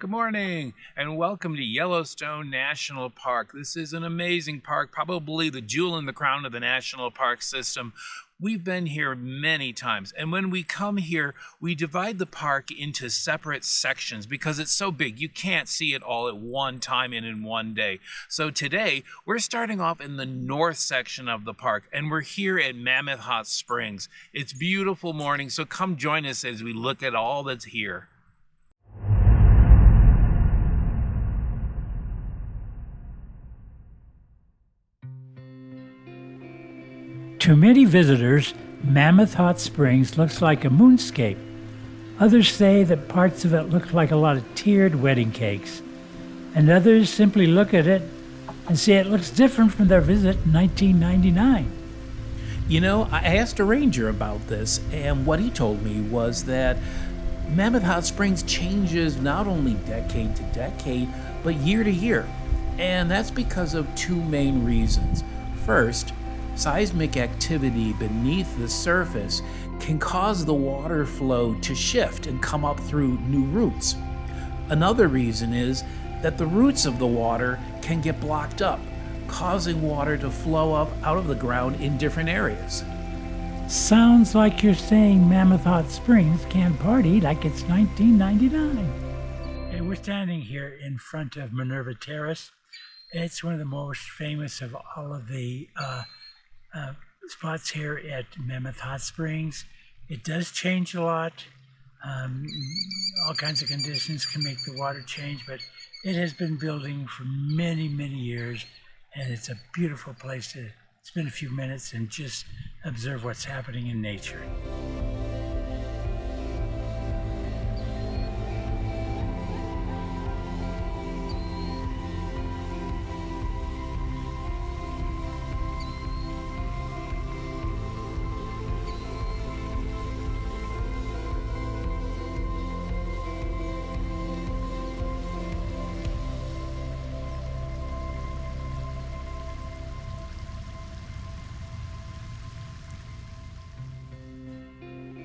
Good morning and welcome to Yellowstone National Park. This is an amazing park, probably the jewel in the crown of the national park system. We've been here many times, and when we come here, we divide the park into separate sections because it's so big you can't see it all at one time and in one day. So today, we're starting off in the north section of the park, and we're here at Mammoth Hot Springs. It's a beautiful morning, so come join us as we look at all that's here. To many visitors, Mammoth Hot Springs looks like a moonscape. Others say that parts of it look like a lot of tiered wedding cakes. And others simply look at it and say it looks different from their visit in 1999. You know, I asked a ranger about this, and what he told me was that Mammoth Hot Springs changes not only decade to decade, but year to year. And that's because of two main reasons. First, seismic activity beneath the surface can cause the water flow to shift and come up through new routes. Another reason is that the roots of the water can get blocked up, causing water to flow up out of the ground in different areas. Sounds like you're saying Mammoth Hot Springs can't party like it's 1999. Hey, we're standing here in front of Minerva Terrace. It's one of the most famous of all of the spots here at Mammoth Hot Springs. It does change a lot. All kinds of conditions can make the water change, but it has been building for many, many years, and it's a beautiful place to spend a few minutes and just observe what's happening in nature.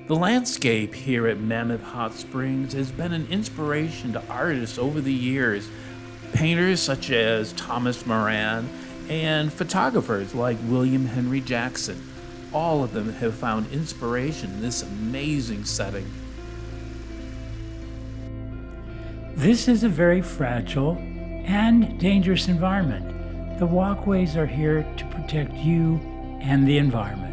The landscape here at Mammoth Hot Springs has been an inspiration to artists over the years. Painters such as Thomas Moran and photographers like William Henry Jackson. All of them have found inspiration in this amazing setting. This is a very fragile and dangerous environment. The walkways are here to protect you and the environment.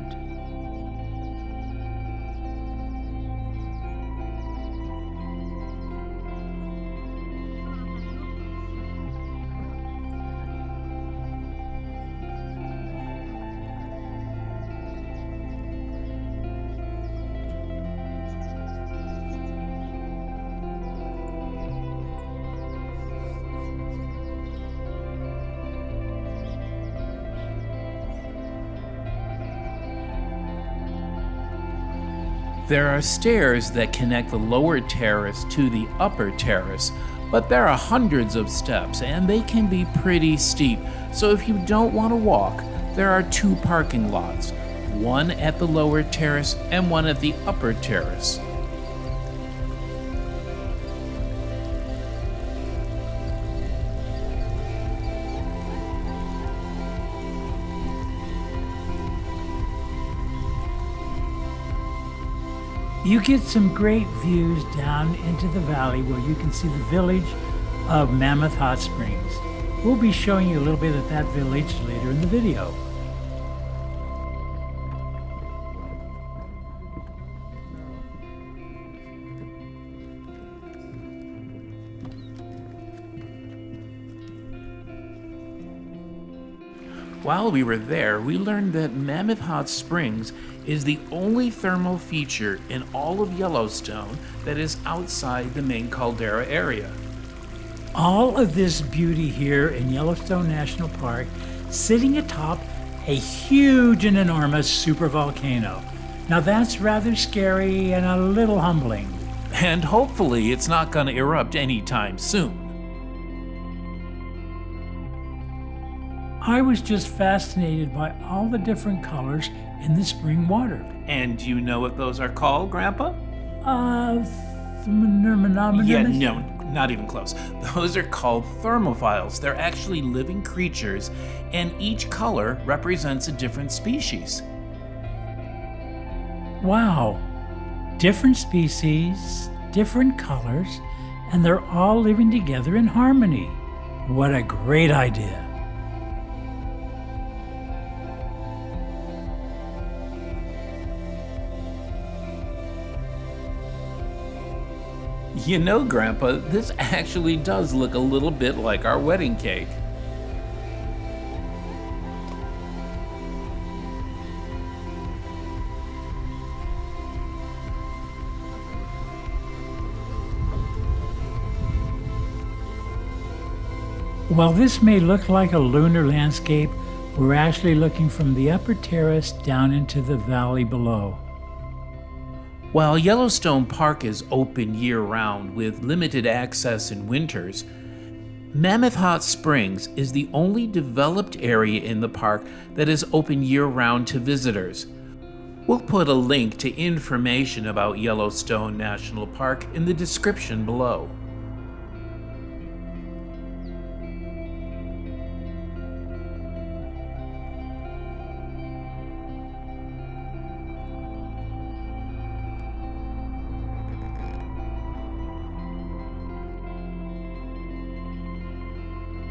There are stairs that connect the lower terrace to the upper terrace, but there are hundreds of steps and they can be pretty steep. So if you don't want to walk, there are two parking lots, one at the lower terrace and one at the upper terrace. You get some great views down into the valley where you can see the village of Mammoth Hot Springs. We'll be showing you a little bit of that village later in the video. While we were there, we learned that Mammoth Hot Springs is the only thermal feature in all of Yellowstone that is outside the main caldera area. All of this beauty here in Yellowstone National Park, sitting atop a huge and enormous supervolcano. Now that's rather scary and a little humbling. And hopefully it's not going to erupt anytime soon. I was just fascinated by all the different colors in the spring water. And do you know what those are called, Grandpa? Phenomenon. Yeah, no, not even close. Those are called thermophiles. They're actually living creatures, and each color represents a different species. Wow, different species, different colors, and they're all living together in harmony. What a great idea. You know, Grandpa, this actually does look a little bit like our wedding cake. While this may look like a lunar landscape, we're actually looking from the upper terrace down into the valley below. While Yellowstone Park is open year-round with limited access in winters, Mammoth Hot Springs is the only developed area in the park that is open year-round to visitors. We'll put a link to information about Yellowstone National Park in the description below.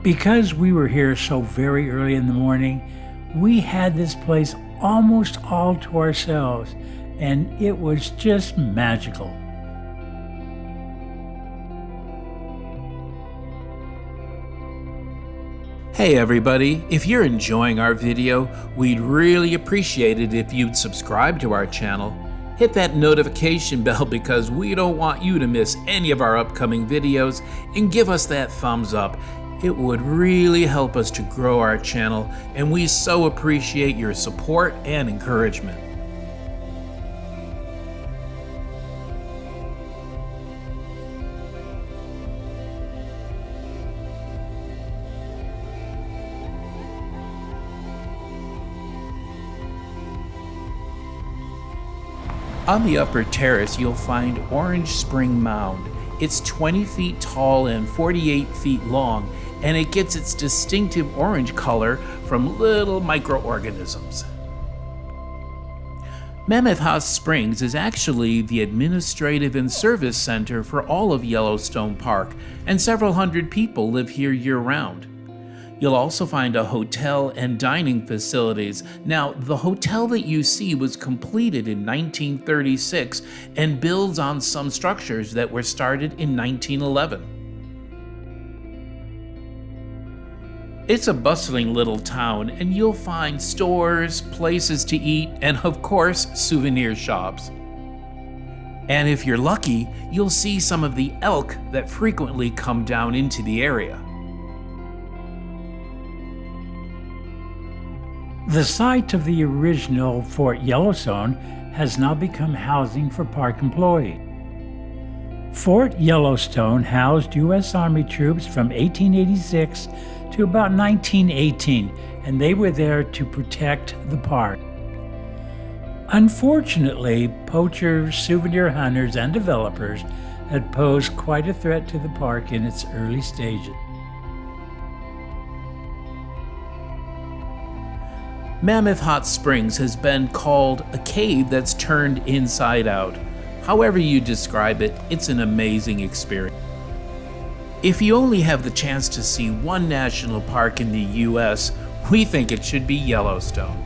Because we were here so very early in the morning, we had this place almost all to ourselves, and it was just magical. Hey everybody, if you're enjoying our video, we'd really appreciate it if you'd subscribe to our channel. Hit that notification bell because we don't want you to miss any of our upcoming videos, and give us that thumbs up. It would really help us to grow our channel, and we so appreciate your support and encouragement. On the upper terrace, you'll find Orange Spring Mound. It's 20 feet tall and 48 feet long, and it gets its distinctive orange color from little microorganisms. Mammoth Hot Springs is actually the administrative and service center for all of Yellowstone Park, and several hundred people live here year-round. You'll also find a hotel and dining facilities. Now, the hotel that you see was completed in 1936 and builds on some structures that were started in 1911. It's a bustling little town, and you'll find stores, places to eat, and of course, souvenir shops. And if you're lucky, you'll see some of the elk that frequently come down into the area. The site of the original Fort Yellowstone has now become housing for park employees. Fort Yellowstone housed U.S. Army troops from 1886 to about 1918, and they were there to protect the park. Unfortunately, poachers, souvenir hunters, and developers had posed quite a threat to the park in its early stages. Mammoth Hot Springs has been called a cave that's turned inside out. However you describe it, it's an amazing experience. If you only have the chance to see one national park in the US, we think it should be Yellowstone.